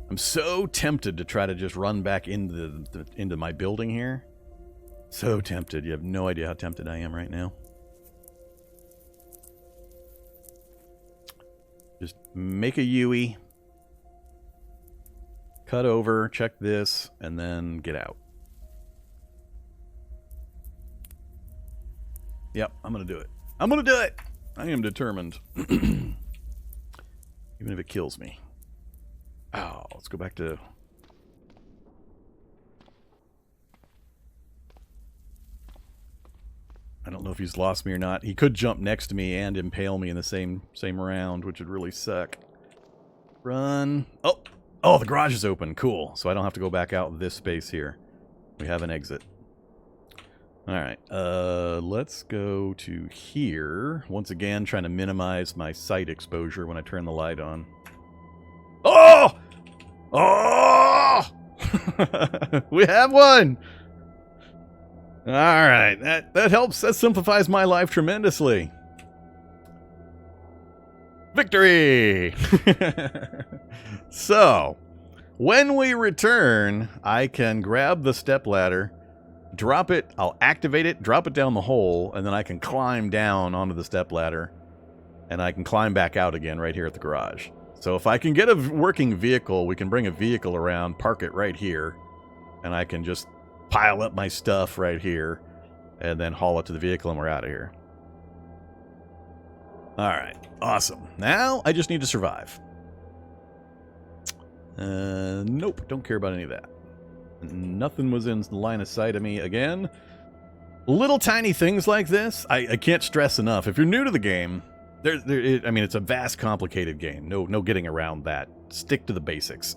I'm so tempted to try to just run back into my building here. So tempted. You have no idea how tempted I am right now. Just make a Yui. Cut over, check this, and then get out. Yep, I'm going to do it. I'm going to do it! I am determined. Even if it kills me. Oh, let's go back to... I don't know if he's lost me or not. He could jump next to me and impale me in the same round, which would really suck. Run. Oh, the garage is open. Cool. So I don't have to go back out this space here. We have an exit. Alright, let's go to here. Once again, trying to minimize my sight exposure when I turn the light on. Oh! Oh! We have one! Alright, that helps. That simplifies my life tremendously. Victory! So, when we return, I can grab the stepladder, drop it, I'll activate it, drop it down the hole, and then I can climb down onto the stepladder, and I can climb back out again right here at the garage. So if I can get a working vehicle, we can bring a vehicle around, park it right here, and I can just pile up my stuff right here, and then haul it to the vehicle, and we're out of here. Alright, awesome. Now, I just need to survive. Nope, don't care about any of that. Nothing was in line of sight of me again. Little tiny things like this, I can't stress enough. If you're new to the game, I mean, it's a vast, complicated game. No getting around that. Stick to the basics.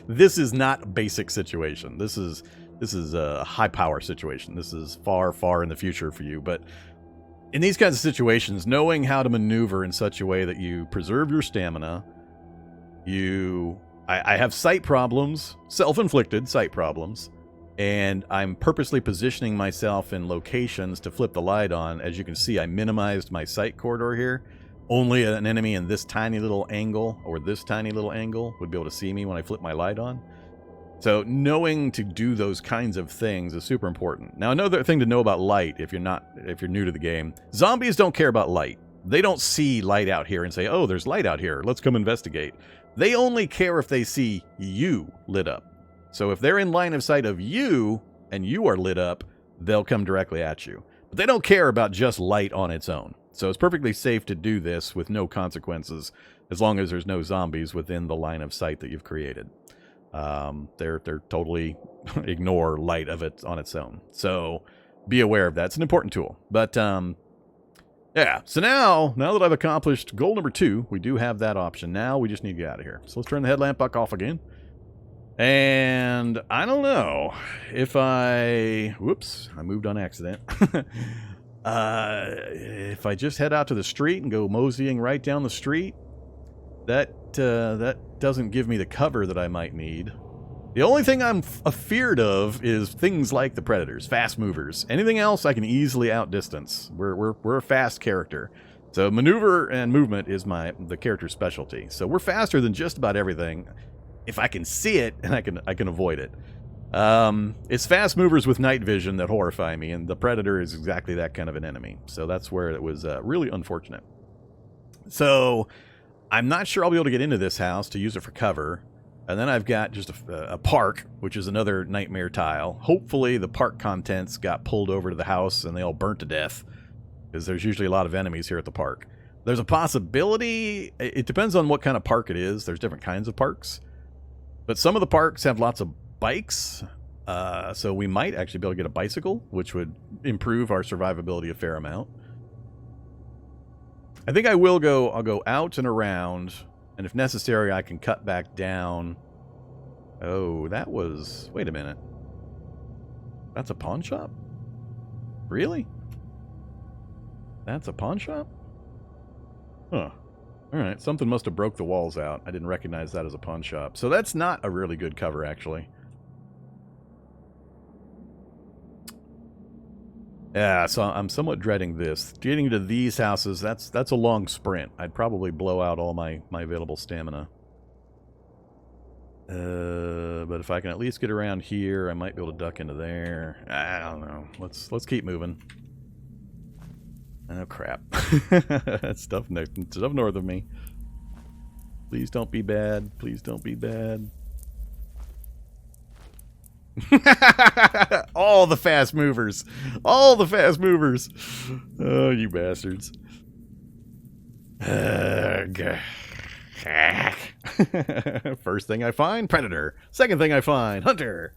This is not a basic situation. This is a high power situation. This is far, far in the future for you. But in these kinds of situations, knowing how to maneuver in such a way that you preserve your stamina, I have sight problems, self-inflicted sight problems, and I'm purposely positioning myself in locations to flip the light on. As you can see, I minimized my sight corridor here. Only an enemy in this tiny little angle, or this tiny little angle, would be able to see me when I flip my light on. So knowing to do those kinds of things is super important. Now, another thing to know about light, if you're new to the game, zombies don't care about light. They don't see light out here and say, oh, there's light out here, let's come investigate. They only care if they see you lit up. So if they're in line of sight of you and you are lit up, they'll come directly at you. But they don't care about just light on its own. So it's perfectly safe to do this with no consequences as long as there's no zombies within the line of sight that you've created. They're totally ignore light of it on its own. So be aware of that. It's an important tool. But yeah, so now that I've accomplished goal number 2, we do have that option. Now we just need to get out of here. So let's turn the headlamp back off again. And I don't know if whoops, I moved on accident. If I just head out to the street and go moseying right down the street, that doesn't give me the cover that I might need. The only thing I'm afeared of is things like the predators, fast movers. Anything else I can easily outdistance. We're a fast character. So maneuver and movement is the character's specialty. So we're faster than just about everything if I can see it and I can avoid it. It's fast movers with night vision that horrify me, and the predator is exactly that kind of an enemy. So that's where it was really unfortunate. So I'm not sure I'll be able to get into this house to use it for cover. And then I've got just a park, which is another nightmare tile. Hopefully the park contents got pulled over to the house and they all burnt to death, because there's usually a lot of enemies here at the park. There's a possibility. It depends on what kind of park it is. There's different kinds of parks. But some of the parks have lots of bikes. So we might actually be able to get a bicycle, which would improve our survivability a fair amount. I think I'll go out and around. And if necessary, I can cut back down. Oh, wait a minute. That's a pawn shop? Really? That's a pawn shop? Huh. Alright, something must have broke the walls out. I didn't recognize that as a pawn shop. So that's not a really good cover, actually. Yeah, so I'm somewhat dreading this. Getting to these houses, that's a long sprint. I'd probably blow out all my available stamina. But if I can at least get around here, I might be able to duck into there. I don't know. Let's keep moving. Oh crap! That's stuff north of me. Please don't be bad. Please don't be bad. All the fast movers. All the fast movers. Oh, you bastards. First thing I find, predator. Second thing I find, hunter.